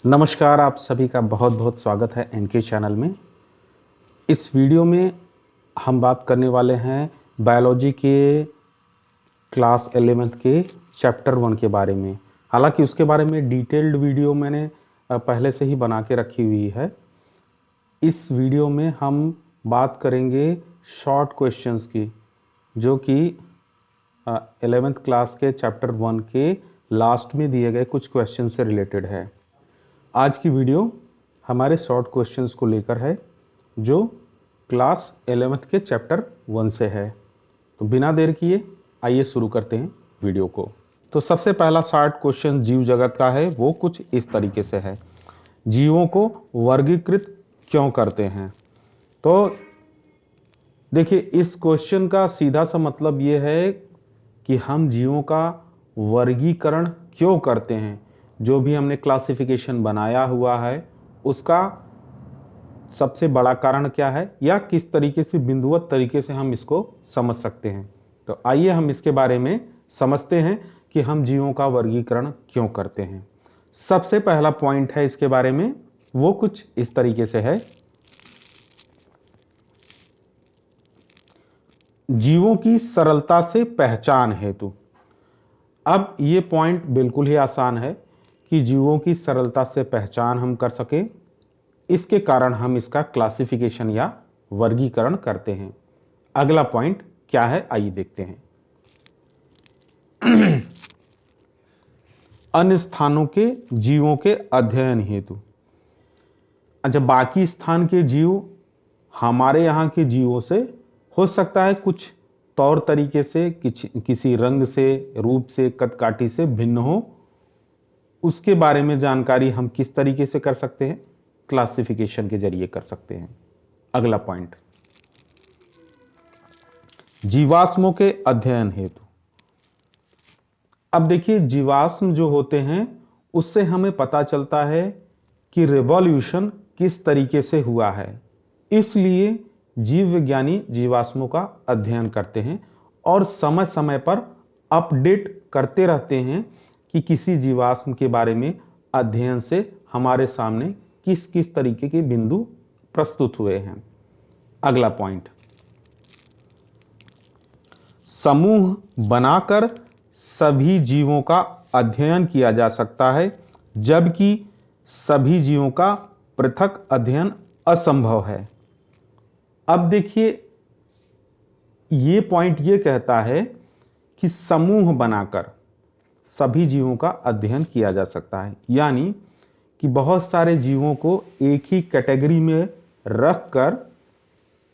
नमस्कार, आप सभी का बहुत बहुत स्वागत है एनके चैनल में। इस वीडियो में हम बात करने वाले हैं बायोलॉजी के क्लास 11th के चैप्टर 1 के बारे में। हालांकि उसके बारे में डिटेल्ड वीडियो मैंने पहले से ही बना के रखी हुई है। इस वीडियो में हम बात करेंगे शॉर्ट क्वेश्चंस की, जो कि 11th क्लास के चैप्टर 1 के लास्ट में दिए गए कुछ क्वेश्चन से रिलेटेड है। आज की वीडियो हमारे शॉर्ट क्वेश्चंस को लेकर है, जो क्लास 11th के चैप्टर 1 से है। तो बिना देर किए आइए शुरू करते हैं वीडियो को। तो सबसे पहला शॉर्ट क्वेश्चन जीव जगत का है, वो कुछ इस तरीके से है। जीवों को वर्गीकृत क्यों करते हैं? तो देखिए, इस क्वेश्चन का सीधा सा मतलब ये है कि हम जीवों का वर्गीकरण क्यों करते हैं। जो भी हमने क्लासिफिकेशन बनाया हुआ है, उसका सबसे बड़ा कारण क्या है, या किस तरीके से बिंदुवत तरीके से हम इसको समझ सकते हैं। तो आइए हम इसके बारे में समझते हैं कि हम जीवों का वर्गीकरण क्यों करते हैं। सबसे पहला पॉइंट है इसके बारे में, वो कुछ इस तरीके से है। जीवों की सरलता से पहचान हेतु। अब ये पॉइंट बिल्कुल ही आसान है कि जीवों की सरलता से पहचान हम कर सकें, इसके कारण हम इसका क्लासिफिकेशन या वर्गीकरण करते हैं। अगला पॉइंट क्या है, आइए देखते हैं। अन्य स्थानों के जीवों के अध्ययन हेतु। अच्छा, बाकी स्थान के जीव हमारे यहाँ के जीवों से हो सकता है कुछ तौर तरीके से, किसी रंग से, रूप से, कदकाठी से भिन्न हो। उसके बारे में जानकारी हम किस तरीके से कर सकते हैं? क्लासिफिकेशन के जरिए कर सकते हैं। अगला पॉइंट, जीवाश्मों के अध्ययन हेतु। अब देखिए, जीवाश्म जो होते हैं उससे हमें पता चलता है कि रिवॉल्यूशन किस तरीके से हुआ है। इसलिए जीव विज्ञानी जीवाश्मों का अध्ययन करते हैं और समय समय पर अपडेट करते रहते हैं कि किसी जीवाश्म के बारे में अध्ययन से हमारे सामने किस किस तरीके के बिंदु प्रस्तुत हुए हैं। अगला पॉइंट, समूह बनाकर सभी जीवों का अध्ययन किया जा सकता है, जबकि सभी जीवों का पृथक अध्ययन असंभव है। अब देखिए, ये पॉइंट ये कहता है कि समूह बनाकर सभी जीवों का अध्ययन किया जा सकता है, यानी कि बहुत सारे जीवों को एक ही कैटेगरी में रखकर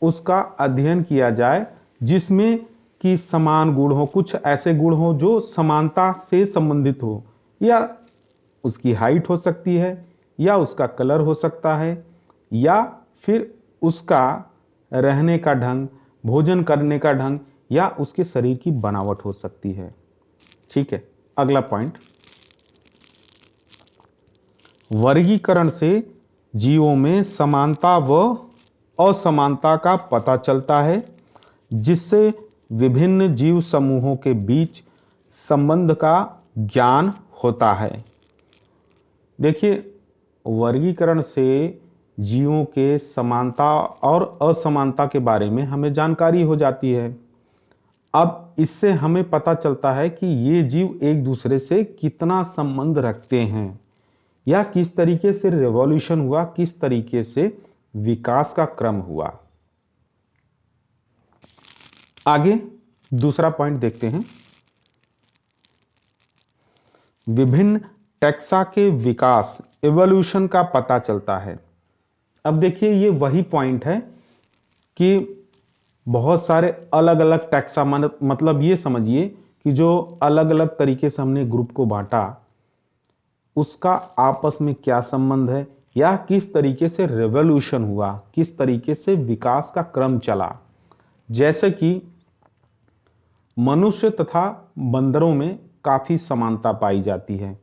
उसका अध्ययन किया जाए, जिसमें कि समान गुण हो, कुछ ऐसे गुण हो जो समानता से संबंधित हो, या उसकी हाइट हो सकती है, या उसका कलर हो सकता है, या फिर उसका रहने का ढंग, भोजन करने का ढंग, या उसके शरीर की बनावट हो सकती है। ठीक है, अगला पॉइंट, वर्गीकरण से जीवों में समानता व असमानता का पता चलता है, जिससे विभिन्न जीव समूहों के बीच संबंध का ज्ञान होता है। देखिए, वर्गीकरण से जीवों के समानता और असमानता के बारे में हमें जानकारी हो जाती है। अब इससे हमें पता चलता है कि ये जीव एक दूसरे से कितना संबंध रखते हैं, या किस तरीके से रिवॉल्यूशन हुआ, किस तरीके से विकास का क्रम हुआ। आगे दूसरा पॉइंट देखते हैं, विभिन्न टैक्सा के विकास, इवोल्यूशन का पता चलता है। अब देखिए, ये वही पॉइंट है कि बहुत सारे अलग अलग टैक्सा, मतलब ये समझिए कि जो अलग अलग तरीके से हमने ग्रुप को बांटा, उसका आपस में क्या संबंध है, या किस तरीके से रिवॉल्यूशन हुआ, किस तरीके से विकास का क्रम चला। जैसे कि मनुष्य तथा बंदरों में काफी समानता पाई जाती है,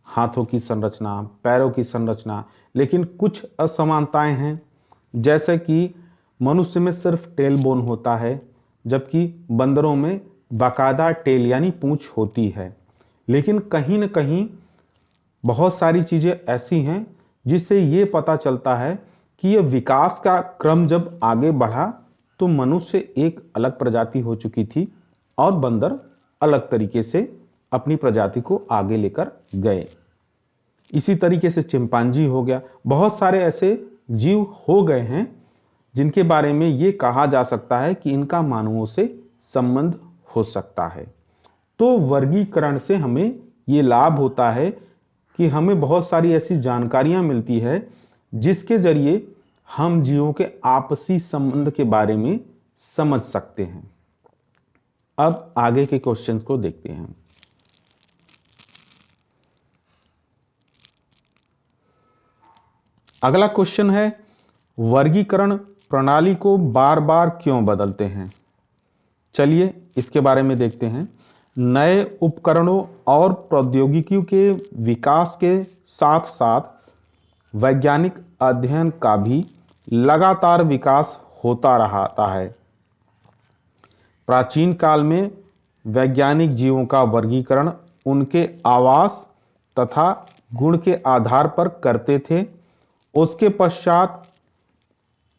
हाथों की संरचना, पैरों की संरचना, लेकिन कुछ असमानताएं हैं। जैसे कि मनुष्य में सिर्फ टेल बोन होता है, जबकि बंदरों में बाकायदा टेल यानी पूंछ होती है। लेकिन कहीं न कहीं बहुत सारी चीज़ें ऐसी हैं जिससे ये पता चलता है कि यह विकास का क्रम जब आगे बढ़ा तो मनुष्य एक अलग प्रजाति हो चुकी थी और बंदर अलग तरीके से अपनी प्रजाति को आगे लेकर गए। इसी तरीके से चिंपांजी हो गया, बहुत सारे ऐसे जीव हो गए हैं जिनके बारे में ये कहा जा सकता है कि इनका मानवों से संबंध हो सकता है। तो वर्गीकरण से हमें ये लाभ होता है कि हमें बहुत सारी ऐसी जानकारियां मिलती है जिसके जरिए हम जीवों के आपसी संबंध के बारे में समझ सकते हैं। अब आगे के क्वेश्चंस को देखते हैं। अगला क्वेश्चन है, वर्गीकरण प्रणाली को बार बार क्यों बदलते हैं? चलिए इसके बारे में देखते हैं। नए उपकरणों और प्रौद्योगिकियों के विकास के साथ साथ वैज्ञानिक अध्ययन का भी लगातार विकास होता रहता है। प्राचीन काल में वैज्ञानिक जीवों का वर्गीकरण उनके आवास तथा गुण के आधार पर करते थे। उसके पश्चात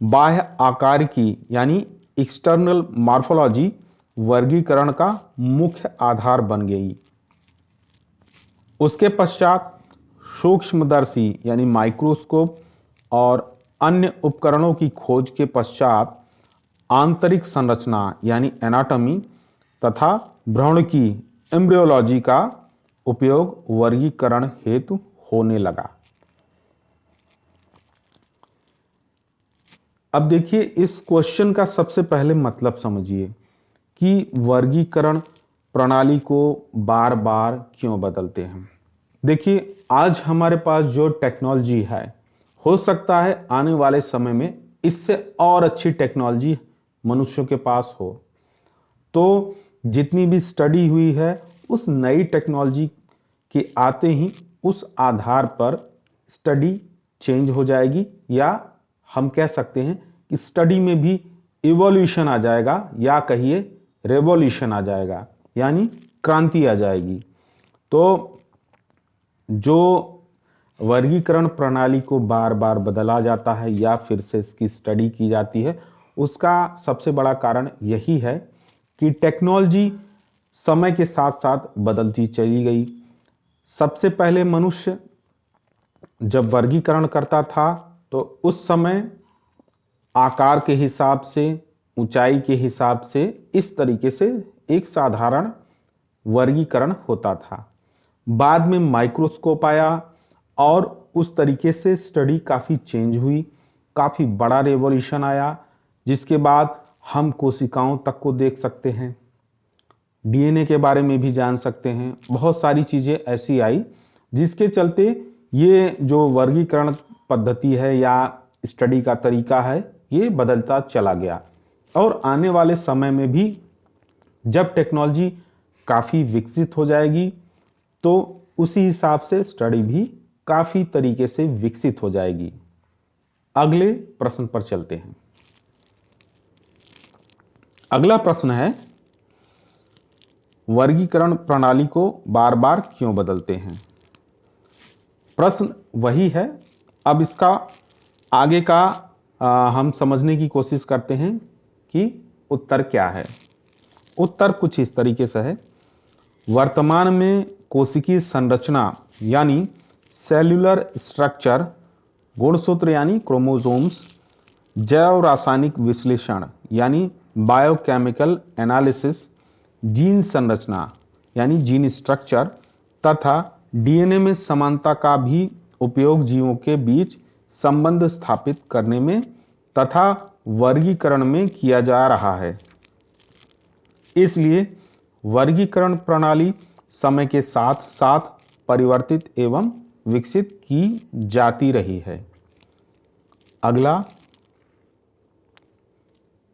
बाह्य आकार की यानी एक्सटर्नल मॉर्फोलॉजी वर्गीकरण का मुख्य आधार बन गई। उसके पश्चात सूक्ष्मदर्शी यानी माइक्रोस्कोप और अन्य उपकरणों की खोज के पश्चात आंतरिक संरचना यानी एनाटॉमी तथा भ्रूण की एम्ब्रियोलॉजी का उपयोग वर्गीकरण हेतु होने लगा। अब देखिए इस क्वेश्चन का सबसे पहले मतलब समझिए कि वर्गीकरण प्रणाली को बार बार क्यों बदलते हैं। देखिए आज हमारे पास जो टेक्नोलॉजी है, हो सकता है आने वाले समय में इससे और अच्छी टेक्नोलॉजी मनुष्यों के पास हो। तो जितनी भी स्टडी हुई है उस नई टेक्नोलॉजी के आते ही उस आधार पर स्टडी चेंज हो जाएगी, या हम कह सकते हैं कि स्टडी में भी इवोल्यूशन आ जाएगा, या कहिए रेवोल्यूशन आ जाएगा, यानी क्रांति आ जाएगी। तो जो वर्गीकरण प्रणाली को बार बार बदला जाता है या फिर से इसकी स्टडी की जाती है, उसका सबसे बड़ा कारण यही है कि टेक्नोलॉजी समय के साथ साथ बदलती चली गई। सबसे पहले मनुष्य जब वर्गीकरण करता था तो उस समय आकार के हिसाब से, ऊंचाई के हिसाब से इस तरीके से एक साधारण वर्गीकरण होता था। बाद में माइक्रोस्कोप आया और उस तरीके से स्टडी काफ़ी चेंज हुई, काफ़ी बड़ा रेवोल्यूशन आया, जिसके बाद हम कोशिकाओं तक को देख सकते हैं, डीएनए के बारे में भी जान सकते हैं। बहुत सारी चीज़ें ऐसी आई जिसके चलते ये जो वर्गीकरण पद्धति है या स्टडी का तरीका है ये बदलता चला गया। और आने वाले समय में भी जब टेक्नोलॉजी काफ़ी विकसित हो जाएगी तो उसी हिसाब से स्टडी भी काफ़ी तरीके से विकसित हो जाएगी। अगले प्रश्न पर चलते हैं। अगला प्रश्न है, वर्गीकरण प्रणाली को बार बार क्यों बदलते हैं? प्रश्न वही है। अब इसका आगे का हम समझने की कोशिश करते हैं कि उत्तर क्या है। उत्तर कुछ इस तरीके से है। वर्तमान में कोशिकीय संरचना यानी सेल्यूलर स्ट्रक्चर, गुणसूत्र यानी क्रोमोसोम्स, जैव रासायनिक विश्लेषण यानी बायोकेमिकल एनालिसिस, जीन संरचना यानी जीन स्ट्रक्चर तथा डीएनए में समानता का भी उपयोग जीवों के बीच संबंध स्थापित करने में तथा वर्गीकरण में किया जा रहा है। इसलिए वर्गीकरण प्रणाली समय के साथ साथ परिवर्तित एवं विकसित की जाती रही है। अगला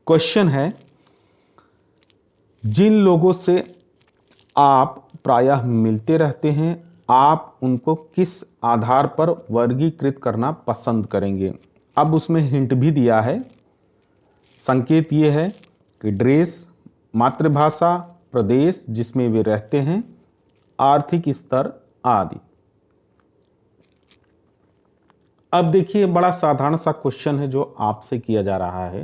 क्वेश्चन है, जिन लोगों से आप प्रायः मिलते रहते हैं, आप उनको किस आधार पर वर्गीकृत करना पसंद करेंगे? अब उसमें हिंट भी दिया है। संकेत ये है कि ड्रेस, मातृभाषा, प्रदेश जिसमें वे रहते हैं, आर्थिक स्तर आदि। अब देखिए, बड़ा साधारण सा क्वेश्चन है जो आपसे किया जा रहा है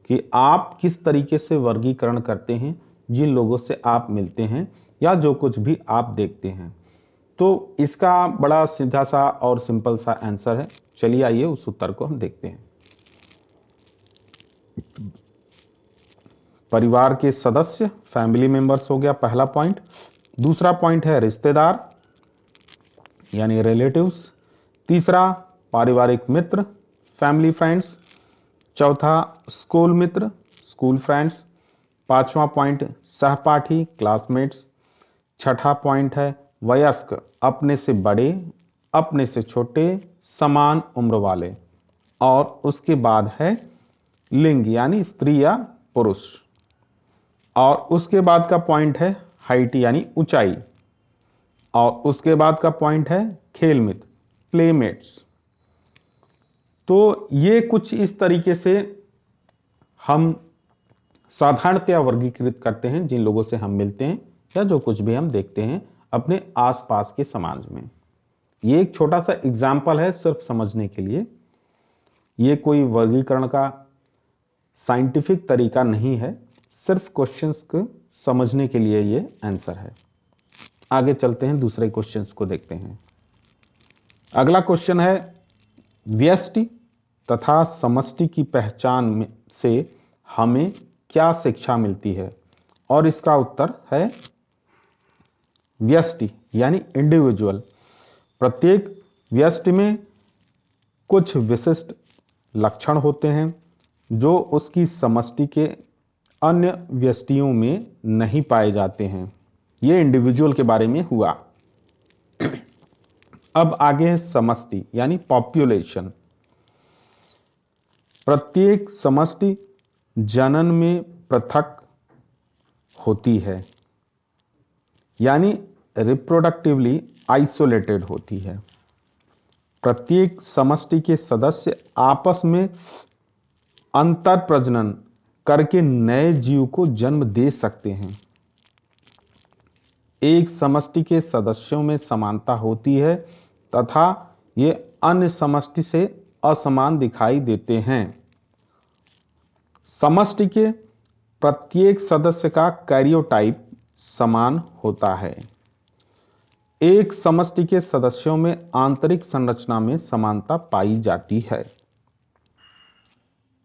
कि आप किस तरीके से वर्गीकरण करते हैं जिन लोगों से आप मिलते हैं या जो कुछ भी आप देखते हैं। तो इसका बड़ा सीधा सा और सिंपल सा आंसर है। चलिए आइए उस उत्तर को हम देखते हैं। परिवार के सदस्य, फैमिली मेंबर्स हो गया पहला पॉइंट। दूसरा पॉइंट है रिश्तेदार यानी रिलेटिव्स। तीसरा पारिवारिक मित्र, फैमिली फ्रेंड्स। चौथा स्कूल मित्र, स्कूल फ्रेंड्स। पांचवा पॉइंट सहपाठी, क्लासमेट्स। छठा पॉइंट है वयस्क, अपने से बड़े, अपने से छोटे, समान उम्र वाले। और उसके बाद है लिंग यानी स्त्री या पुरुष। और उसके बाद का पॉइंट है हाइट यानी ऊंचाई। और उसके बाद का पॉइंट है खेल मित्र, प्लेमेट्स। तो ये कुछ इस तरीके से हम साधारणतया वर्गीकृत करते हैं जिन लोगों से हम मिलते हैं या जो कुछ भी हम देखते हैं अपने आसपास के समाज में। ये एक छोटा सा एग्जाम्पल है सिर्फ समझने के लिए। ये कोई वर्गीकरण का साइंटिफिक तरीका नहीं है, सिर्फ क्वेश्चंस को समझने के लिए ये आंसर है। आगे चलते हैं, दूसरे क्वेश्चंस को देखते हैं। अगला क्वेश्चन है व्यष्टि तथा समष्टि की पहचान से हमें क्या शिक्षा मिलती है। और इसका उत्तर है व्यष्टि यानी इंडिविजुअल। प्रत्येक व्यष्टि में कुछ विशिष्ट लक्षण होते हैं जो उसकी समष्टि के अन्य व्यष्टियों में नहीं पाए जाते हैं। ये इंडिविजुअल के बारे में हुआ। अब आगे है समष्टि यानी पॉपुलेशन। प्रत्येक समष्टि जनन में पृथक होती है यानी रिप्रोडक्टिवली आइसोलेटेड होती है। प्रत्येक समष्टि के सदस्य आपस में अंतर प्रजनन करके नए जीव को जन्म दे सकते हैं। एक समष्टि के सदस्यों में समानता होती है तथा ये अन्य समष्टि से असमान दिखाई देते हैं। समष्टि के प्रत्येक सदस्य का कैरियोटाइप समान होता है। एक समष्टि के सदस्यों में आंतरिक संरचना में समानता पाई जाती है।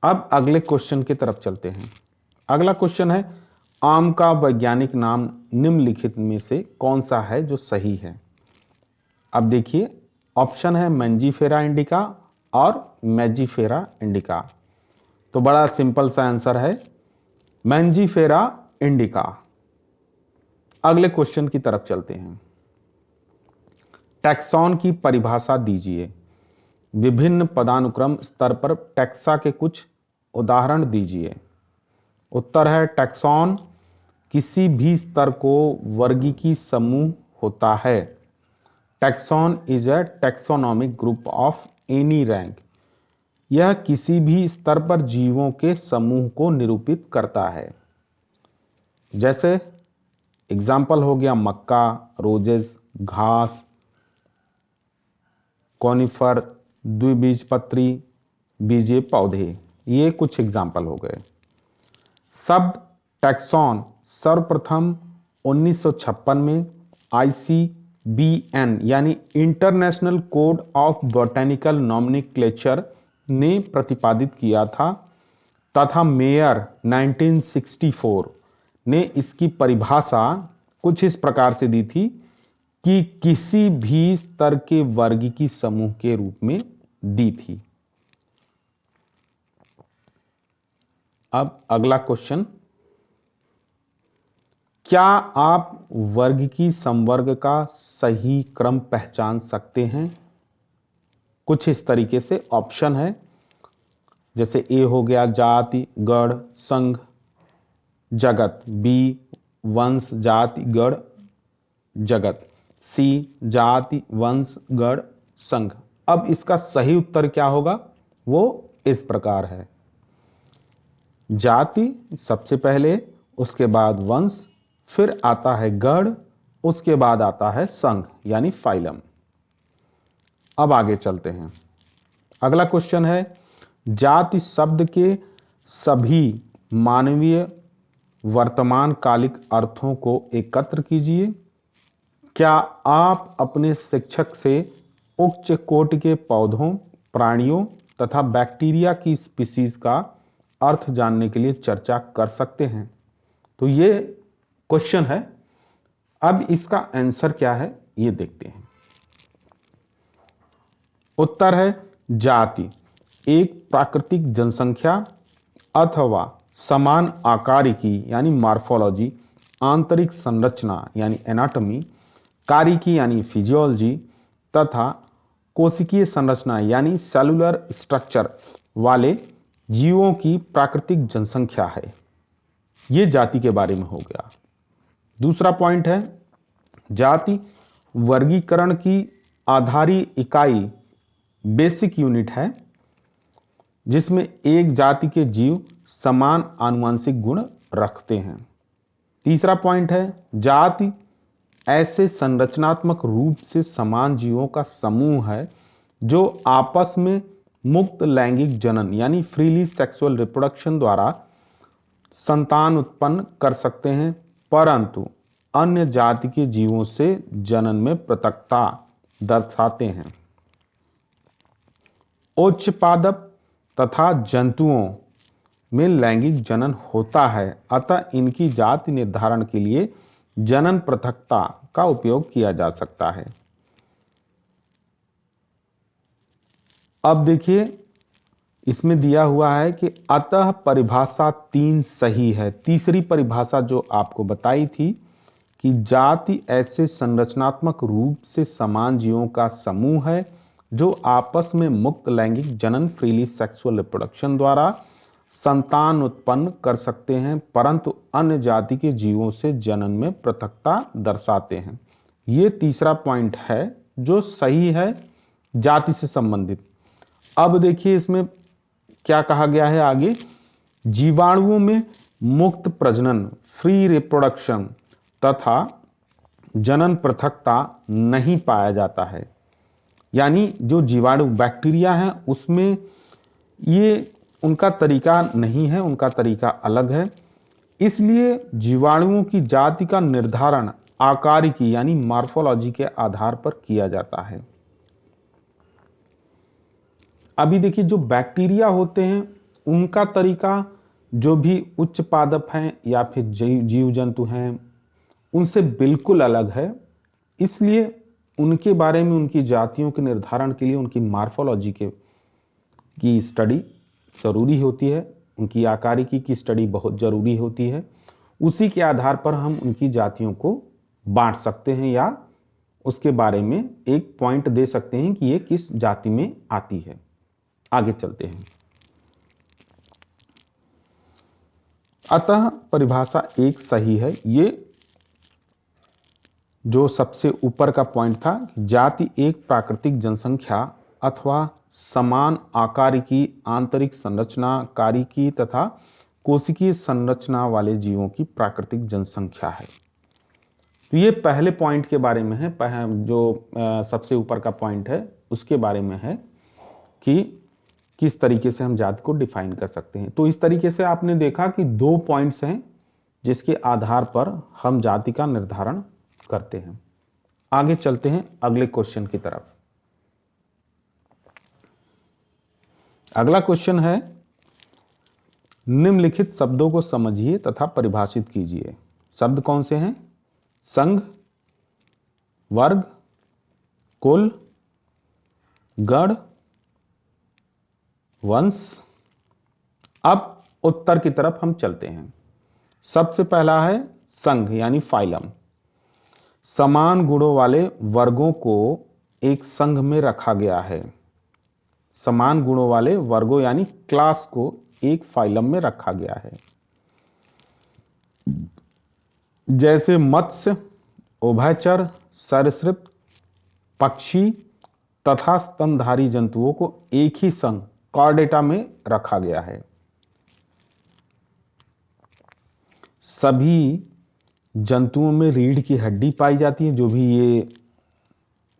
अब अगले क्वेश्चन की तरफ चलते हैं। अगला क्वेश्चन है आम का वैज्ञानिक नाम निम्नलिखित में से कौन सा है जो सही है। अब देखिए, ऑप्शन है मैंजीफेरा इंडिका और मैजीफेरा इंडिका। तो बड़ा सिंपल सा आंसर है मैंजीफेरा इंडिका। अगले क्वेश्चन की तरफ चलते हैं। टैक्सॉन की परिभाषा दीजिए। विभिन्न पदानुक्रम स्तर पर टैक्सा के कुछ उदाहरण दीजिए। उत्तर है टैक्सॉन किसी भी स्तर को वर्गीकी समूह होता है। Taxon is a taxonomic group of any rank. यह किसी भी स्तर पर जीवों के समूह को निरूपित करता है। जैसे एग्जाम्पल हो गया मक्का, रोजेस, घास, कॉनिफर, द्विबीजपत्री, बीजे पौधे। ये कुछ एग्जाम्पल हो गए। शब्द टैक्सॉन सर्वप्रथम 1956 में ICBN यानी international code of botanical nomenclature ने प्रतिपादित किया था तथा मेयर 1964 ने इसकी परिभाषा कुछ इस प्रकार से दी थी कि किसी भी स्तर के वर्गीकी समूह के रूप में दी थी। अब अगला क्वेश्चन, क्या आप वर्गीकी संवर्ग का सही क्रम पहचान सकते हैं। कुछ इस तरीके से ऑप्शन है, जैसे ए हो गया जाति, गण, संघ, जगत। बी वंश, जाति, गण, जगत। सी जाति, वंश, गण, संघ। अब इसका सही उत्तर क्या होगा, वो इस प्रकार है। जाति सबसे पहले, उसके बाद वंश, फिर आता है गण, उसके बाद आता है संघ यानी फाइलम। अब आगे चलते हैं। अगला क्वेश्चन है, जाति शब्द के सभी मानवीय वर्तमान कालिक अर्थों को एकत्र कीजिए। क्या आप अपने शिक्षक से उच्च कोटि के पौधों, प्राणियों तथा बैक्टीरिया की स्पीशीज का अर्थ जानने के लिए चर्चा कर सकते हैं? तो ये क्वेश्चन है। अब इसका आंसर क्या है ये देखते हैं। उत्तर है, जाति एक प्राकृतिक जनसंख्या अथवा समान आकार की यानी मॉर्फोलॉजी, आंतरिक संरचना यानी एनाटॉमी, कारिकी यानी फिजियोलॉजी तथा कोशिकीय संरचना यानी सेलुलर स्ट्रक्चर वाले जीवों की प्राकृतिक जनसंख्या है। ये जाति के बारे में हो गया। दूसरा पॉइंट है, जाति वर्गीकरण की आधारी इकाई बेसिक यूनिट है जिसमें एक जाति के जीव समान आनुवंशिक गुण रखते हैं। तीसरा पॉइंट है, जाति ऐसे संरचनात्मक रूप से समान जीवों का समूह है जो आपस में मुक्त लैंगिक जनन यानी फ्रीली सेक्सुअल रिप्रोडक्शन द्वारा संतान उत्पन्न कर सकते हैं, परंतु अन्य जाति के जीवों से जनन में पृथकता दर्शाते हैं। उच्च पादप तथा जंतुओं में लैंगिक जनन होता है, अतः इनकी जाति निर्धारण के लिए जनन पृथकता का उपयोग किया जा सकता है। अब देखिए, इसमें दिया हुआ है कि अतः परिभाषा 3 सही है। तीसरी परिभाषा जो आपको बताई थी कि जाति ऐसे संरचनात्मक रूप से समान जीवों का समूह है जो आपस में मुक्त लैंगिक जनन फ्रीली सेक्सुअल रिप्रोडक्शन द्वारा संतान उत्पन्न कर सकते हैं, परंतु अन्य जाति के जीवों से जनन में पृथकता दर्शाते हैं। ये तीसरा पॉइंट है जो सही है जाति से संबंधित। अब देखिए इसमें क्या कहा गया है आगे, जीवाणुओं में मुक्त प्रजनन फ्री रिप्रोडक्शन तथा जनन पृथकता नहीं पाया जाता है। यानी जो जीवाणु बैक्टीरिया है उसमें ये उनका तरीका नहीं है, उनका तरीका अलग है। इसलिए जीवाणुओं की जाति का निर्धारण आकारिकी यानी मॉर्फोलॉजी के आधार पर किया जाता है। अभी देखिए, जो बैक्टीरिया होते हैं उनका तरीका जो भी उच्च पादप हैं या फिर जीव जंतु हैं उनसे बिल्कुल अलग है। इसलिए उनके बारे में, उनकी जातियों के निर्धारण के लिए उनकी मॉर्फोलॉजी की स्टडी ज़रूरी होती है, उनकी आकारिकी की स्टडी बहुत ज़रूरी होती है। उसी के आधार पर हम उनकी जातियों को बांट सकते हैं या उसके बारे में एक पॉइंट दे सकते हैं कि ये किस जाति में आती है। आगे चलते हैं। अतः परिभाषा 1 सही है। ये जो सबसे ऊपर का पॉइंट था, जाति एक प्राकृतिक जनसंख्या अथवा समान आकार की आंतरिक संरचना, कारिकी तथा कोशिकीय संरचना वाले जीवों की प्राकृतिक जनसंख्या है। तो ये पहले पॉइंट के बारे में है, जो सबसे ऊपर का पॉइंट है उसके बारे में है कि किस तरीके से हम जाति को डिफाइन कर सकते हैं। तो इस तरीके से आपने देखा कि 2 पॉइंट्स हैं जिसके आधार पर हम जाति का निर्धारण करते हैं। आगे चलते हैं अगले क्वेश्चन की तरफ। अगला क्वेश्चन है, निम्नलिखित शब्दों को समझिए तथा परिभाषित कीजिए। शब्द कौन से हैं? संघ, वर्ग, कुल, गण, वंश। अब उत्तर की तरफ हम चलते हैं। सबसे पहला है संघ यानी फाइलम। समान गुणों वाले वर्गों को एक संघ में रखा गया है। समान गुणों वाले वर्गों यानी क्लास को एक फाइलम में रखा गया है। जैसे मत्स्य, उभयचर, सरीसृप, पक्षी तथा स्तनधारी जंतुओं को एक ही संघ कॉर्डेटा में रखा गया है। सभी जंतुओं में रीढ़ की हड्डी पाई जाती है। जो भी ये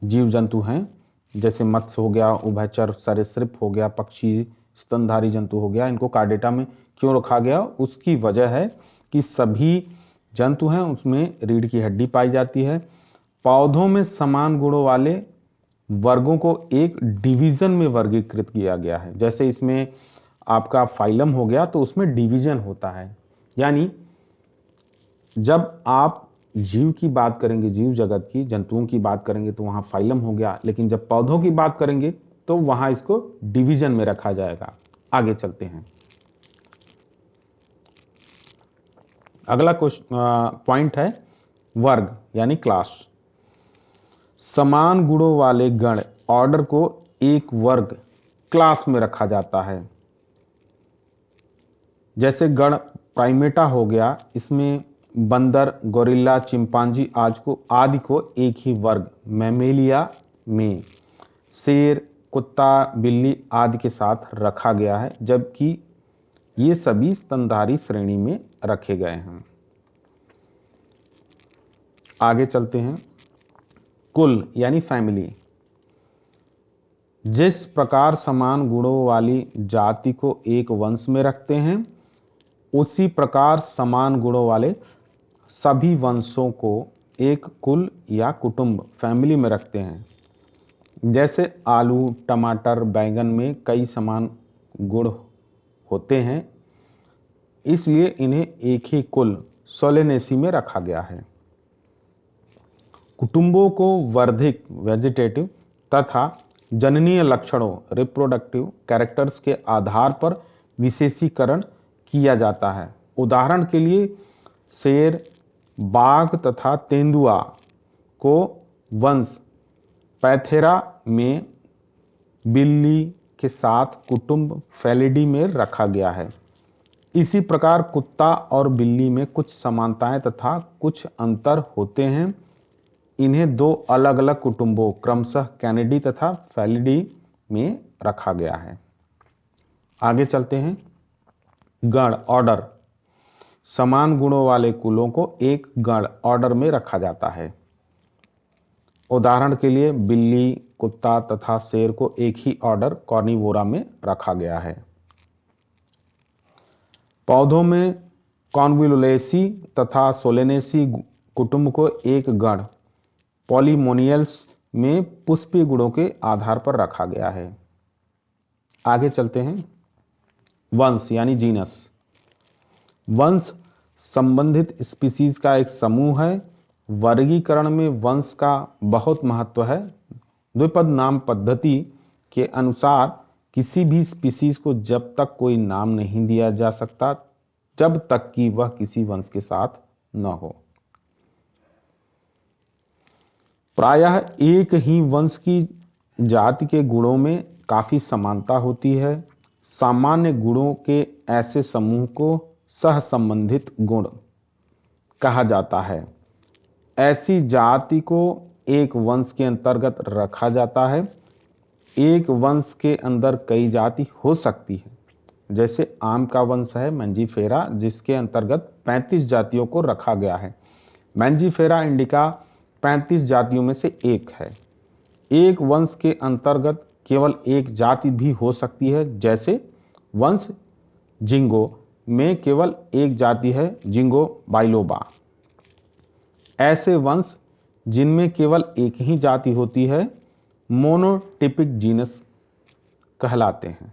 जीव जंतु हैं जैसे मत्स्य हो गया, उभयचर सरीसृप हो गया, पक्षी स्तनधारी जंतु हो गया, इनको कार्डेटा में क्यों रखा गया? उसकी वजह है कि सभी जंतु हैं उसमें रीढ़ की हड्डी पाई जाती है। पौधों में समान गुणों वाले वर्गों को एक डिवीजन में वर्गीकृत किया गया है। जैसे इसमें आपका फाइलम हो गया तो उसमें डिवीजन होता है, यानी जब आप जीव की बात करेंगे, जीव जगत की, जंतुओं की बात करेंगे तो वहां फाइलम हो गया, लेकिन जब पौधों की बात करेंगे तो वहां इसको डिवीजन में रखा जाएगा। आगे चलते हैं। अगला पॉइंट है वर्ग यानी क्लास। समान गुणों वाले गण ऑर्डर को एक वर्ग क्लास में रखा जाता है। जैसे गण प्राइमेटा हो गया, इसमें बंदर, गोरिल्ला, चिंपांजी आदि को एक ही वर्ग मैमेलिया में शेर, कुत्ता, बिल्ली आदि के साथ रखा गया है, जबकि ये सभी स्तनधारी श्रेणी में रखे गए हैं। आगे चलते हैं। कुल यानी फैमिली। जिस प्रकार समान गुणों वाली जाति को एक वंश में रखते हैं, उसी प्रकार समान गुणों वाले सभी वंशों को एक कुल या कुटुंब फैमिली में रखते हैं। जैसे आलू, टमाटर, बैंगन में कई समान गुण होते हैं, इसलिए इन्हें एक ही कुल सोलेनेसी में रखा गया है। कुटुंबों को वर्धिक वेजिटेटिव तथा जननीय लक्षणों रिप्रोडक्टिव कैरेक्टर्स के आधार पर विशेषीकरण किया जाता है। उदाहरण के लिए शेर, बाघ तथा तेंदुआ को वंश पैंथेरा में बिल्ली के साथ कुटुंब फेलिडी में रखा गया है। इसी प्रकार कुत्ता और बिल्ली में कुछ समानताएं तथा कुछ अंतर होते हैं। इन्हें दो अलग अलग कुटुंबों क्रमशः कैनिडी तथा फेलिडी में रखा गया है। आगे चलते हैं। गण ऑर्डर। समान गुणों वाले कुलों को एक गण ऑर्डर में रखा जाता है। उदाहरण के लिए बिल्ली, कुत्ता तथा शेर को एक ही ऑर्डर कॉर्निवोरा में रखा गया है। पौधों में कॉन्वोलुलेसी तथा सोलेनेसी कुटुंब को एक गण पॉलीमोनियल्स में पुष्पीय गुणों के आधार पर रखा गया है। आगे चलते हैं। वंश यानी जीनस। वंश संबंधित स्पीसीज का एक समूह है। वर्गीकरण में वंश का बहुत महत्व है। द्विपद नाम पद्धति के अनुसार किसी भी स्पीसीज को जब तक कोई नाम नहीं दिया जा सकता जब तक कि वह किसी वंश के साथ न हो। प्रायः एक ही वंश की जाति के गुणों में काफी समानता होती है। सामान्य गुणों के ऐसे समूह को सहसंबंधित गुण कहा जाता है। ऐसी जाति को एक वंश के अंतर्गत रखा जाता है। एक वंश के अंदर कई जाति हो सकती है। जैसे आम का वंश है मैंजीफेरा, जिसके अंतर्गत 35 जातियों को रखा गया है। मैंजीफेरा इंडिका 35 जातियों में से एक है। एक वंश के अंतर्गत केवल एक जाति भी हो सकती है। जैसे वंश जिंगो में केवल एक जाति है, जिंगो बाइलोबा। ऐसे वंश जिनमें केवल एक ही जाति होती है मोनोटिपिक जीनस कहलाते हैं।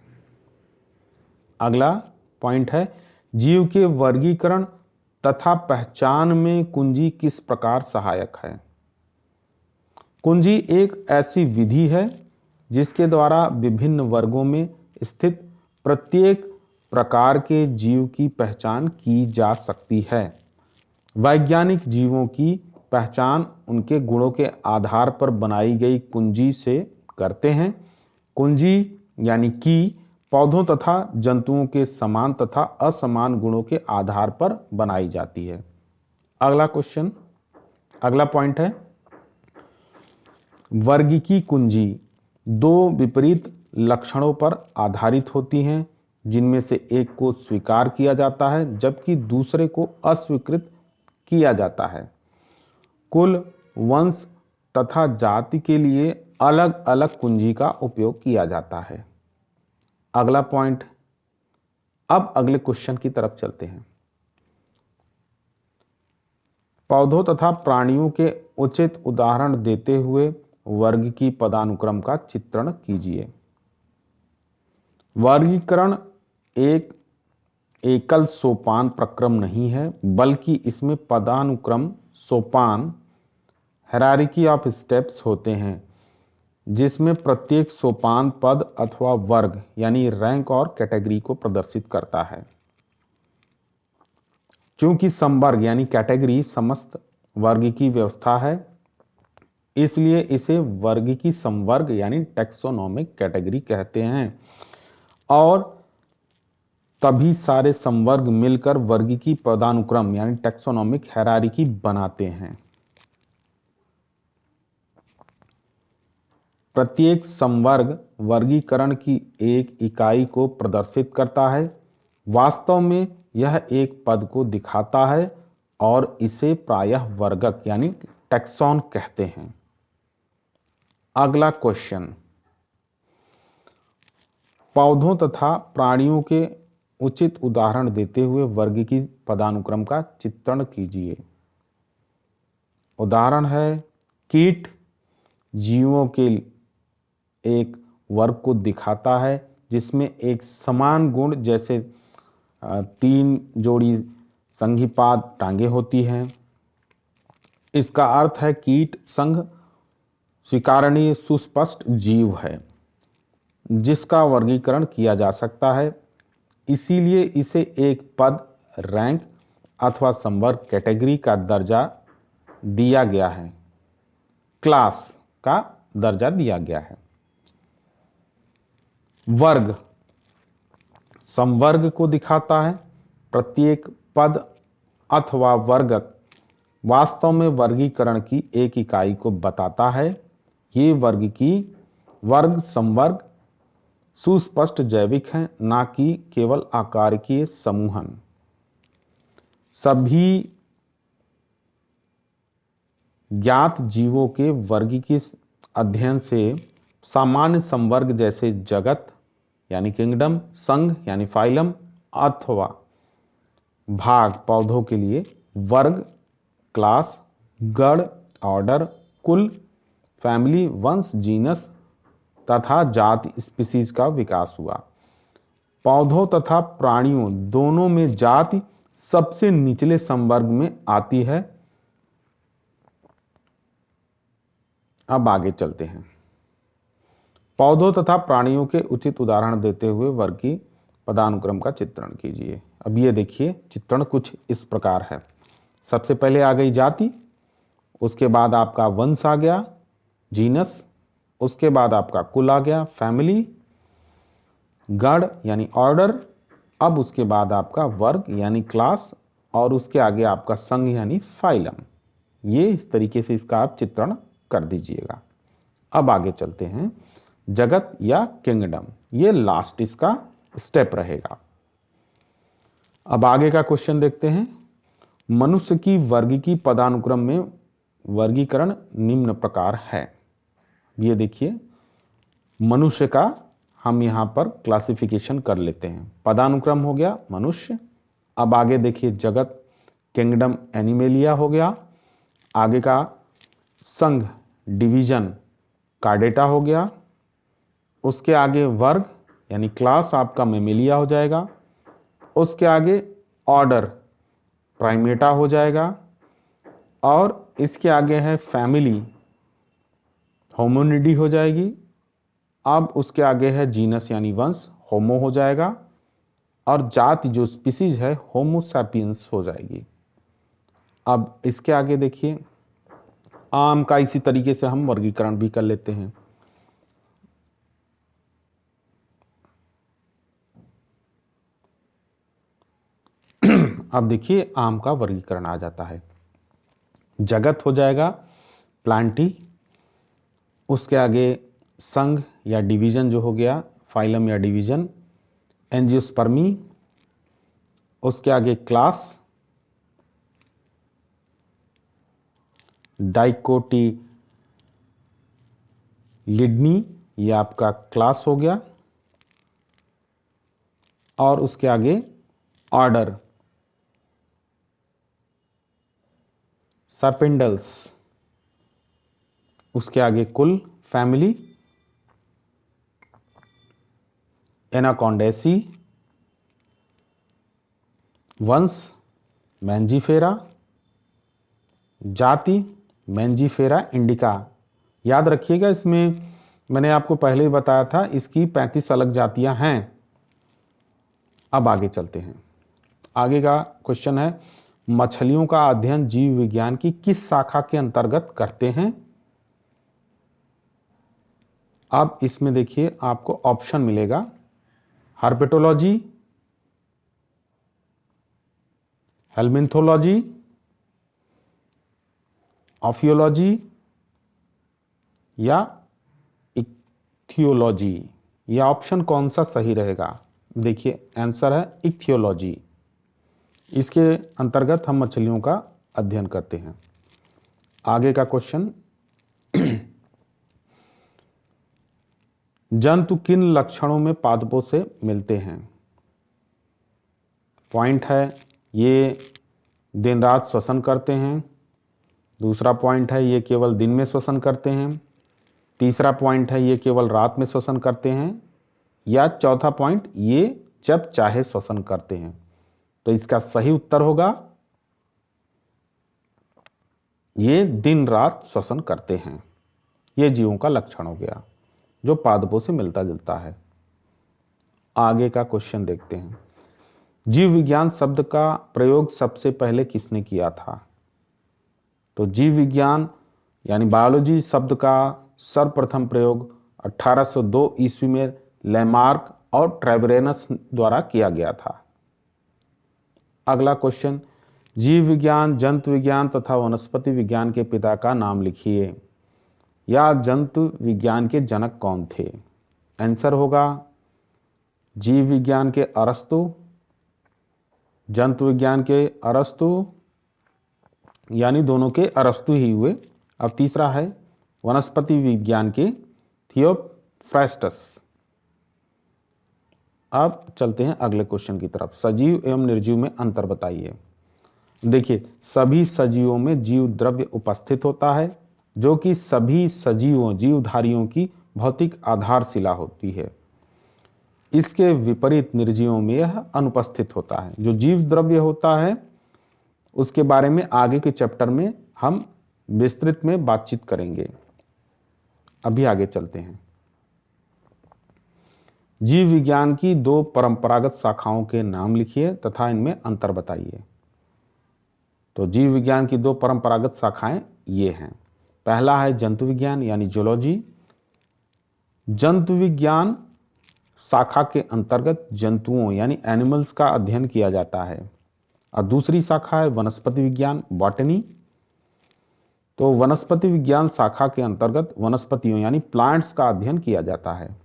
अगला पॉइंट है जीव के वर्गीकरण तथा पहचान में कुंजी किस प्रकार सहायक है। कुंजी एक ऐसी विधि है जिसके द्वारा विभिन्न वर्गों में स्थित प्रत्येक प्रकार के जीव की पहचान की जा सकती है। वैज्ञानिक जीवों की पहचान उनके गुणों के आधार पर बनाई गई कुंजी से करते हैं। कुंजी यानी की पौधों तथा जंतुओं के समान तथा असमान गुणों के आधार पर बनाई जाती है। अगला पॉइंट है वर्गीकी कुंजी दो विपरीत लक्षणों पर आधारित होती हैं, जिनमें से एक को स्वीकार किया जाता है जबकि दूसरे को अस्वीकृत किया जाता है। कुल, वंश तथा जाति के लिए अलग अलग कुंजी का उपयोग किया जाता है। अगला पॉइंट, अब अगले क्वेश्चन की तरफ चलते हैं। पौधों तथा प्राणियों के उचित उदाहरण देते हुए वर्ग की पदानुक्रम का चित्रण कीजिए। वर्गीकरण एक एकल सोपान प्रक्रम नहीं है, बल्कि इसमें पदानुक्रम सोपान हायरार्की ऑफ स्टेप्स होते हैं, जिसमें प्रत्येक सोपान पद अथवा वर्ग यानी रैंक और कैटेगरी को प्रदर्शित करता है। चूंकि समवर्ग यानी कैटेगरी समस्त वर्ग की व्यवस्था है, इसलिए इसे वर्ग की समवर्ग यानी टैक्सोनॉमिक कैटेगरी कहते हैं, और तभी सारे समवर्ग मिलकर वर्ग की पदानुक्रम यानी टैक्सोनॉमिक हायरार्की बनाते हैं। प्रत्येक समवर्ग वर्गीकरण की एक इकाई को प्रदर्शित करता है। वास्तव में यह एक पद को दिखाता है और इसे प्रायः वर्गक यानी टैक्सॉन कहते हैं। अगला क्वेश्चन, पौधों तथा प्राणियों के उचित उदाहरण देते हुए वर्ग की पदानुक्रम का चित्रण कीजिए। उदाहरण है, कीट जीवों के एक वर्ग को दिखाता है जिसमें एक समान गुण जैसे 3 जोड़ी संधिपाद टांगे होती हैं। इसका अर्थ है कीट संघ स्वीकारनीय सुस्पष्ट जीव है जिसका वर्गीकरण किया जा सकता है, इसीलिए इसे एक पद, रैंक अथवा समवर्ग कैटेगरी का दर्जा दिया गया है, क्लास का दर्जा दिया गया है। वर्ग समवर्ग को दिखाता है। प्रत्येक पद अथवा वर्गक वास्तव में वर्गीकरण की एक इकाई को बताता है। ये वर्ग समवर्ग सुस्पष्ट जैविक हैं, ना कि केवल आकारिकीय समूहन। सभी ज्ञात जीवों के वर्ग के अध्ययन से सामान्य समवर्ग जैसे जगत यानी किंगडम, संघ यानी फाइलम अथवा भाग पौधों के लिए वर्ग, क्लास, गण, ऑर्डर, कुल, फैमिली, वंश, जीनस तथा जाति स्पीसीज का विकास हुआ। पौधों तथा प्राणियों दोनों में जाति सबसे निचले समवर्ग में आती है। अब आगे चलते हैं। पौधों तथा प्राणियों के उचित उदाहरण देते हुए वर्ग की पदानुक्रम का चित्रण कीजिए। अब ये देखिए, चित्रण कुछ इस प्रकार है। सबसे पहले आ गई जाति, उसके बाद आपका वंश आ गया, जीनस, उसके बाद आपका कुल आ गया, फैमिली, गण यानी ऑर्डर, अब उसके बाद आपका वर्ग यानी क्लास, और उसके आगे आपका संघ यानी फाइलम। ये इस तरीके से इसका आप चित्रण कर दीजिएगा। अब आगे चलते हैं, जगत या किंगडम, ये लास्ट इसका स्टेप रहेगा। अब आगे का क्वेश्चन देखते हैं। मनुष्य की वर्ग की पदानुक्रम में वर्गीकरण निम्न प्रकार है। ये देखिए, मनुष्य का हम यहां पर क्लासिफिकेशन कर लेते हैं। पदानुक्रम हो गया मनुष्य। अब आगे देखिए, जगत किंगडम एनिमेलिया हो गया। आगे का संघ डिवीजन कार्डेटा हो गया। उसके आगे वर्ग यानी क्लास आपका मेमेलिया हो जाएगा। उसके आगे ऑर्डर प्राइमेटा हो जाएगा, और इसके आगे है फैमिली होमोनिडी हो जाएगी। अब उसके आगे है जीनस यानी वंश, होमो हो जाएगा, और जाति जो स्पीसीज है होमो सैपियंस हो जाएगी। अब इसके आगे देखिए, आम का इसी तरीके से हम वर्गीकरण भी कर लेते हैं। अब देखिए, आम का वर्गीकरण आ जाता है। जगत हो जाएगा प्लांटी, उसके आगे संघ या डिवीजन जो हो गया फाइलम या डिवीजन, एंजियोस्पर्मी, उसके आगे क्लास डाइकोटी लिडनी, ये आपका क्लास हो गया, और उसके आगे ऑर्डर सर्पेंडल्स, उसके आगे कुल फैमिली एनाकोंडेसी, वंश मैंजीफेरा, जाति मैंजीफेरा इंडिका। याद रखिएगा, इसमें मैंने आपको पहले ही बताया था इसकी 35 अलग जातियां हैं। अब आगे चलते हैं। आगे का क्वेश्चन है, मछलियों का अध्ययन जीव विज्ञान की किस शाखा के अंतर्गत करते हैं? अब इसमें देखिए आपको ऑप्शन मिलेगा, हर्पेटोलॉजी, हेलमिन्थोलॉजी, ऑफियोलॉजी या इक्थियोलॉजी। यह ऑप्शन कौन सा सही रहेगा? देखिए आंसर है इक्थियोलॉजी। इसके अंतर्गत हम मछलियों का अध्ययन करते हैं। आगे का क्वेश्चन, जंतु किन लक्षणों में पादपों से मिलते हैं? पॉइंट है, ये दिन रात श्वसन करते हैं। दूसरा पॉइंट है, ये केवल दिन में श्वसन करते हैं। तीसरा पॉइंट है, ये केवल रात में श्वसन करते हैं। या चौथा पॉइंट, ये जब चाहे श्वसन करते हैं। तो इसका सही उत्तर होगा, ये दिन रात श्वसन करते हैं। ये जीवों का लक्षण हो गया जो पादपों से मिलता जुलता है। आगे का क्वेश्चन देखते हैं, जीव विज्ञान शब्द का प्रयोग सबसे पहले किसने किया था? तो जीव विज्ञान यानी बायोलॉजी शब्द का सर्वप्रथम प्रयोग 1802 ईस्वी में लैमार्क और ट्रेवेरेनस द्वारा किया गया था। अगला क्वेश्चन, जीव विज्ञान, जंतु विज्ञान तथा वनस्पति विज्ञान के पिता का नाम लिखिए। या जंतु विज्ञान के जनक कौन थे? आंसर होगा जीव विज्ञान के अरस्तु, जंतु विज्ञान के अरस्तु, यानी दोनों के अरस्तु ही हुए। अब तीसरा है वनस्पति विज्ञान के थियोफ्रास्टस। अब चलते हैं अगले क्वेश्चन की तरफ, सजीव एवं निर्जीव में अंतर बताइए। देखिए, सभी सजीवों में जीव द्रव्य उपस्थित होता है जो कि सभी सजीवों जीवधारियों की भौतिक आधारशिला होती है। इसके विपरीत निर्जीवों में यह अनुपस्थित होता है। जो जीव द्रव्य होता है उसके बारे में आगे के चैप्टर में हम विस्तृत में बातचीत करेंगे। अभी आगे चलते हैं। जीव विज्ञान की 2 परंपरागत शाखाओं के नाम लिखिए तथा इनमें अंतर बताइए। तो जीव विज्ञान की 2 परंपरागत शाखाएं ये हैं। पहला है जंतु विज्ञान यानी जूलॉजी। जंतु विज्ञान शाखा के अंतर्गत जंतुओं यानी एनिमल्स का अध्ययन किया जाता है। और दूसरी शाखा है वनस्पति विज्ञान बॉटनी। तो वनस्पति विज्ञान शाखा के अंतर्गत वनस्पतियों यानी प्लांट्स का अध्ययन किया जाता है।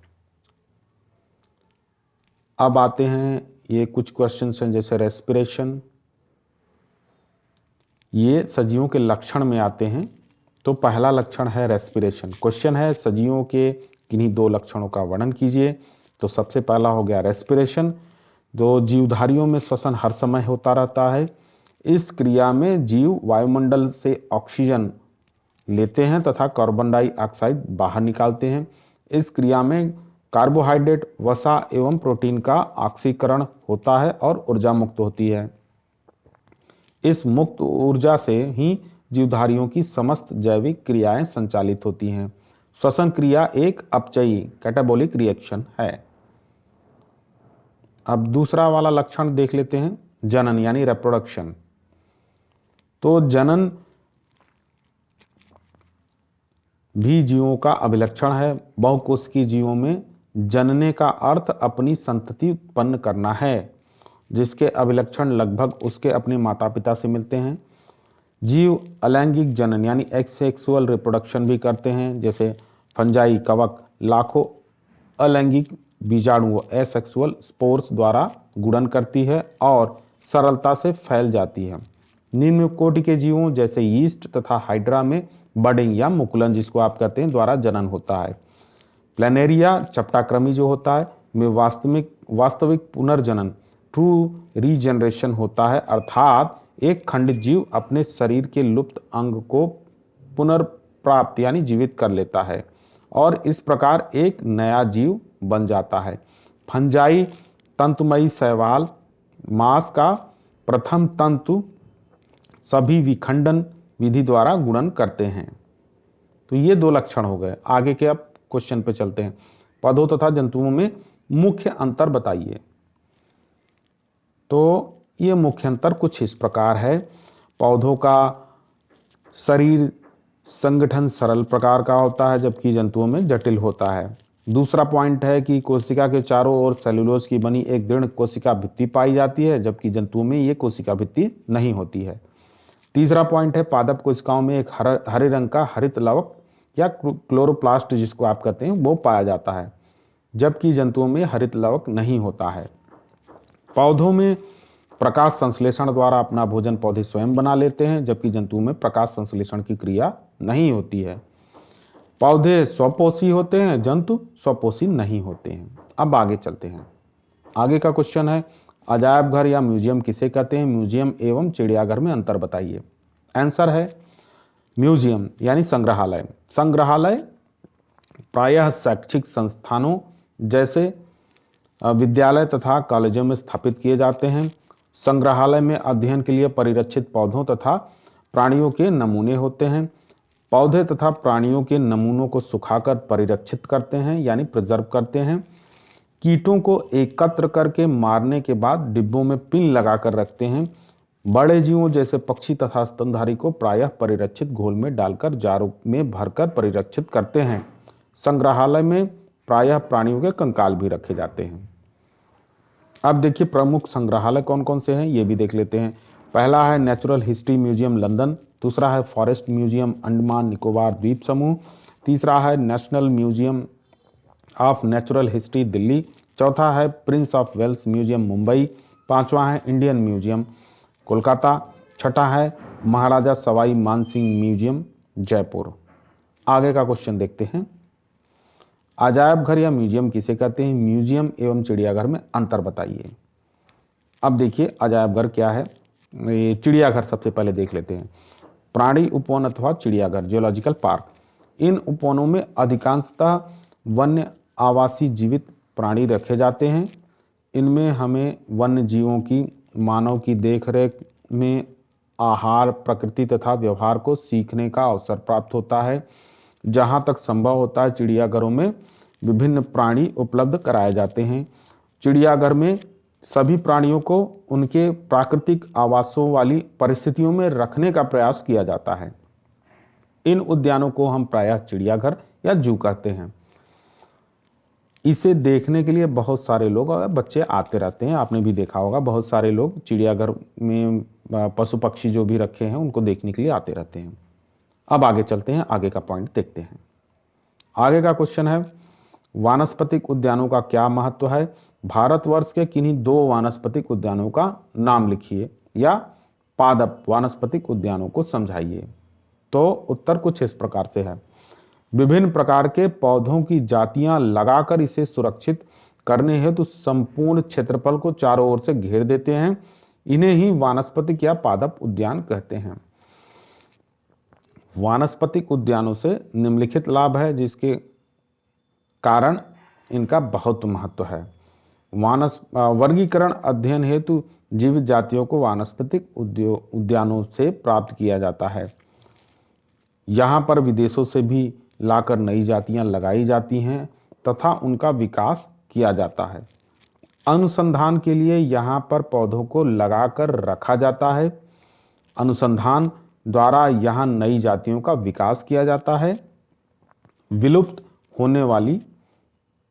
अब आते हैं, ये कुछ क्वेश्चंस हैं जैसे रेस्पिरेशन, ये सजीवों के लक्षण में आते हैं। तो पहला लक्षण है रेस्पिरेशन। क्वेश्चन है सजीवों के किन्हीं 2 लक्षणों का वर्णन कीजिए। तो सबसे पहला हो गया रेस्पिरेशन। जो जीवधारियों में श्वसन हर समय होता रहता है। इस क्रिया में जीव वायुमंडल से ऑक्सीजन लेते हैं तथा कार्बन डाइऑक्साइड बाहर निकालते हैं। इस क्रिया में कार्बोहाइड्रेट, वसा एवं प्रोटीन का ऑक्सीकरण होता है और ऊर्जा मुक्त होती है। इस मुक्त ऊर्जा से ही जीवधारियों की समस्त जैविक क्रियाएं संचालित होती हैं। श्वसन क्रिया एक अपचयी कैटाबोलिक रिएक्शन है। अब दूसरा वाला लक्षण देख लेते हैं, जनन यानी रिप्रोडक्शन। तो जनन भी जीवों का अभिलक्षण है। बहुकोशिकीय जीवों में जनने का अर्थ अपनी संतति उत्पन्न करना है, जिसके अभिलक्षण लगभग उसके अपने माता पिता से मिलते हैं। जीव अलैंगिक जनन यानी एक्सेक्सुअल रिप्रोडक्शन भी करते हैं, जैसे फंजाई कवक लाखों अलैंगिक बीजाणुओं एसेक्सुअल स्पोर्स द्वारा गुणन करती है और सरलता से फैल जाती है। निम्न कोटि के जीवों जैसे यीस्ट तथा हाइड्रा में बडिंग या मुकुलन जिसको आप कहते हैं द्वारा जनन होता है। प्लेनेरिया चपटाक्रमी जो होता है में वास्तविक पुनर्जनन ट्रू रीजनरेशन होता है, अर्थात एक खंडित जीव अपने शरीर के लुप्त अंग को पुनर्प्राप्त यानी जीवित कर लेता है और इस प्रकार एक नया जीव बन जाता है। फंजाई तंतुमयी शैवाल मांस का प्रथम तंतु सभी विखंडन विधि द्वारा गुणन करते हैं। तो ये दो लक्षण हो गए। आगे के अब क्वेश्चन पे चलते हैं। पौधों तथा जंतुओं में मुख्य अंतर बताइए। तो ये मुख्य अंतर कुछ इस प्रकार है। पौधों का शरीर संगठन सरल प्रकार का होता है जबकि जंतुओं में जटिल होता है। दूसरा पॉइंट है कि कोशिका के चारों ओर सेलुलोज की बनी एक दृढ़ कोशिका भित्ति पाई जाती है जबकि जंतुओं में ये कोशिका भित्ति नहीं होती है। तीसरा पॉइंट है पादप कोशिकाओं में एक हरे रंग का हरित लवक या क्लोरोप्लास्ट जिसको आप कहते हैं वो पाया जाता है जबकि जंतुओं में हरित लवक नहीं होता है। पौधों में प्रकाश संश्लेषण द्वारा अपना भोजन पौधे स्वयं बना लेते हैं जबकि जंतुओं में प्रकाश संश्लेषण की क्रिया नहीं होती है। पौधे स्वपोषी होते हैं, जंतु स्वपोषी नहीं होते हैं। अब आगे चलते हैं। आगे का क्वेश्चन है अजायब घर या म्यूजियम किसे कहते हैं? म्यूजियम एवं चिड़ियाघर में अंतर बताइए। आंसर है म्यूजियम यानी संग्रहालय। संग्रहालय प्रायः शैक्षिक संस्थानों जैसे विद्यालय तथा कॉलेजों में स्थापित किए जाते हैं। संग्रहालय में अध्ययन के लिए परिरक्षित पौधों तथा प्राणियों के नमूने होते हैं। पौधे तथा प्राणियों के नमूनों को सुखाकर परिरक्षित करते हैं यानी प्रिजर्व करते हैं। कीटों को एकत्र करके मारने के बाद डिब्बों में पिन लगाकर रखते हैं। बड़े जीवों जैसे पक्षी तथा स्तनधारी को प्रायः परिरक्षित घोल में डालकर जारों में भरकर परिरक्षित करते हैं। संग्रहालय में प्रायः प्राणियों के कंकाल भी रखे जाते हैं। अब देखिए प्रमुख संग्रहालय कौन कौन से हैं ये भी देख लेते हैं। पहला है नेचुरल हिस्ट्री म्यूजियम लंदन, दूसरा है फॉरेस्ट म्यूजियम अंडमान निकोबार द्वीप समूह, तीसरा है national museum of natural history Delhi, चौथा है prince of Wales museum Mumbai, पांचवा है इंडियन म्यूजियम कोलकाता, छठा है महाराजा सवाई मानसिंह म्यूजियम जयपुर। आगे का क्वेश्चन देखते हैं। अजायब घर या म्यूजियम किसे कहते हैं? म्यूजियम एवं चिड़ियाघर में अंतर बताइए। अब देखिए अजायब घर क्या है। चिड़ियाघर सबसे पहले देख लेते हैं। प्राणी उपवन अथवा चिड़ियाघर जियोलॉजिकल पार्क। इन उपवनों में अधिकांशतः वन्य आवासी जीवित प्राणी रखे जाते हैं। इनमें हमें वन्य जीवों की मानव की देखरेख में आहार, प्रकृति तथा व्यवहार को सीखने का अवसर प्राप्त होता है। जहाँ तक संभव होता है चिड़ियाघरों में विभिन्न प्राणी उपलब्ध कराए जाते हैं। चिड़ियाघर में सभी प्राणियों को उनके प्राकृतिक आवासों वाली परिस्थितियों में रखने का प्रयास किया जाता है। इन उद्यानों को हम प्रायः चिड़ियाघर या जू कहते हैं। इसे देखने के लिए बहुत सारे लोग और बच्चे आते रहते हैं। आपने भी देखा होगा बहुत सारे लोग चिड़ियाघर में पशु पक्षी जो भी रखे हैं उनको देखने के लिए आते रहते हैं। अब आगे चलते हैं, आगे का पॉइंट देखते हैं। आगे का क्वेश्चन है वानस्पतिक उद्यानों का क्या महत्व है? भारतवर्ष के किन्हीं दो वानस्पतिक उद्यानों का नाम लिखिए या पादप वानस्पतिक उद्यानों को समझाइए। तो उत्तर कुछ इस प्रकार से है। विभिन्न प्रकार के पौधों की जातियां लगाकर इसे सुरक्षित करने हेतु संपूर्ण क्षेत्रफल को चारों ओर से घेर देते हैं। इन्हें ही वानस्पतिक या पादप उद्यान कहते हैं। वानस्पतिक उद्यानों से निम्नलिखित लाभ है जिसके कारण इनका बहुत महत्व है। वर्गीकरण अध्ययन हेतु जीवित जातियों को वानस्पतिक उद्यानों से प्राप्त किया जाता है। यहाँ पर विदेशों से भी लाकर नई जातियाँ लगाई जाती हैं तथा उनका विकास किया जाता है। अनुसंधान के लिए यहाँ पर पौधों को लगाकर रखा जाता है। अनुसंधान द्वारा यहाँ नई जातियों का विकास किया जाता है। विलुप्त होने वाली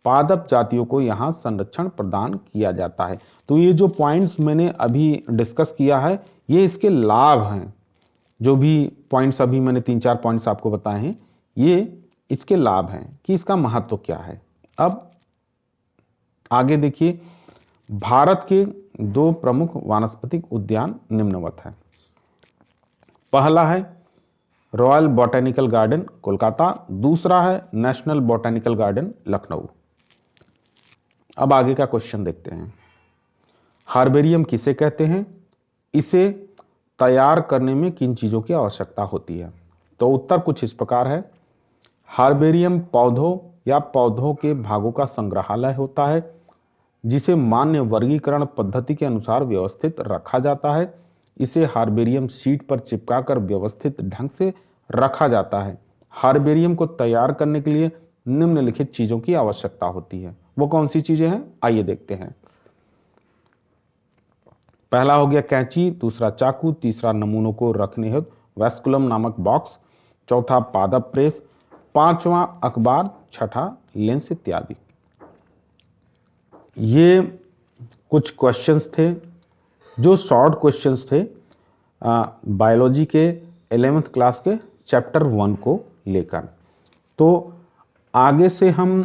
पादप जातियों को यहाँ संरक्षण प्रदान किया जाता है। तो ये जो पॉइंट्स मैंने अभी डिस्कस किया है ये इसके लाभ हैं। जो भी पॉइंट्स अभी मैंने 3-4 पॉइंट्स आपको बताए हैं ये इसके लाभ हैं कि इसका महत्व क्या है। अब आगे देखिए भारत के दो प्रमुख वानस्पतिक उद्यान निम्नवत है। पहला है रॉयल बॉटेनिकल गार्डन कोलकाता, दूसरा है नेशनल बॉटेनिकल गार्डन लखनऊ। अब आगे का क्वेश्चन देखते हैं। हार्बेरियम किसे कहते हैं? इसे तैयार करने में किन चीज़ों की आवश्यकता होती है? तो उत्तर कुछ इस प्रकार है। हार्बेरियम पौधों या पौधों के भागों का संग्रहालय होता है जिसे मान्य वर्गीकरण पद्धति के अनुसार व्यवस्थित रखा जाता है। इसे हार्बेरियम शीट पर चिपकाकर व्यवस्थित ढंग से रखा जाता है। हार्बेरियम को तैयार करने के लिए निम्नलिखित चीज़ों की आवश्यकता होती है। वो कौन सी चीज़ें हैं, आइए देखते हैं। पहला हो गया कैंची, दूसरा चाकू, तीसरा नमूनों को रखने हेतु वैस्कुलम नामक बॉक्स, चौथा पादप प्रेस, पांचवा अखबार, छठा लेंस इत्यादि। ये कुछ क्वेश्चंस थे जो शॉर्ट क्वेश्चंस थे बायोलॉजी के 11th क्लास के चैप्टर 1 को लेकर। तो आगे से हम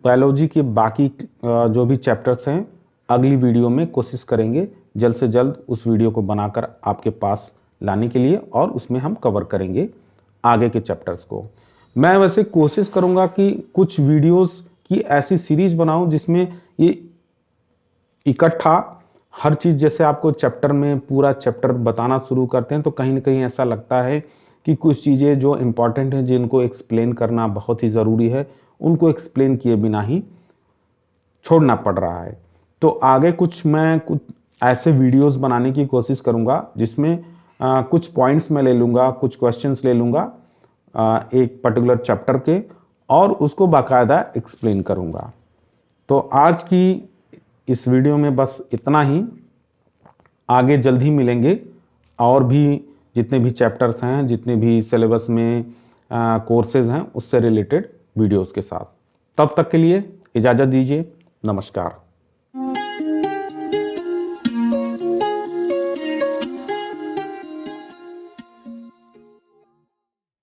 बायोलॉजी के बाकी जो भी चैप्टर्स हैं अगली वीडियो में कोशिश करेंगे जल्द से जल्द उस वीडियो को बनाकर आपके पास लाने के लिए, और उसमें हम कवर करेंगे आगे के चैप्टर्स को। मैं वैसे कोशिश करूंगा कि कुछ वीडियोस की ऐसी सीरीज बनाऊं जिसमें ये इकट्ठा हर चीज़, जैसे आपको चैप्टर में पूरा चैप्टर बताना शुरू करते हैं तो कहीं ना कहीं ऐसा लगता है कि कुछ चीज़ें जो इम्पॉर्टेंट हैं जिनको एक्सप्लेन करना बहुत ही ज़रूरी है, उनको एक्सप्लेन किए बिना ही छोड़ना पड़ रहा है। तो आगे कुछ ऐसे वीडियोस बनाने की कोशिश करूंगा जिसमें कुछ पॉइंट्स मैं ले लूँगा, कुछ क्वेश्चंस ले लूँगा एक पर्टिकुलर चैप्टर के, और उसको बाकायदा एक्सप्लेन करूँगा। तो आज की इस वीडियो में बस इतना ही। आगे जल्द ही मिलेंगे और भी जितने भी चैप्टर्स हैं, जितने भी सिलेबस में कोर्सेज हैं उससे रिलेटेड वीडियोस के साथ। तब तक के लिए इजाज़त दीजिए। नमस्कार।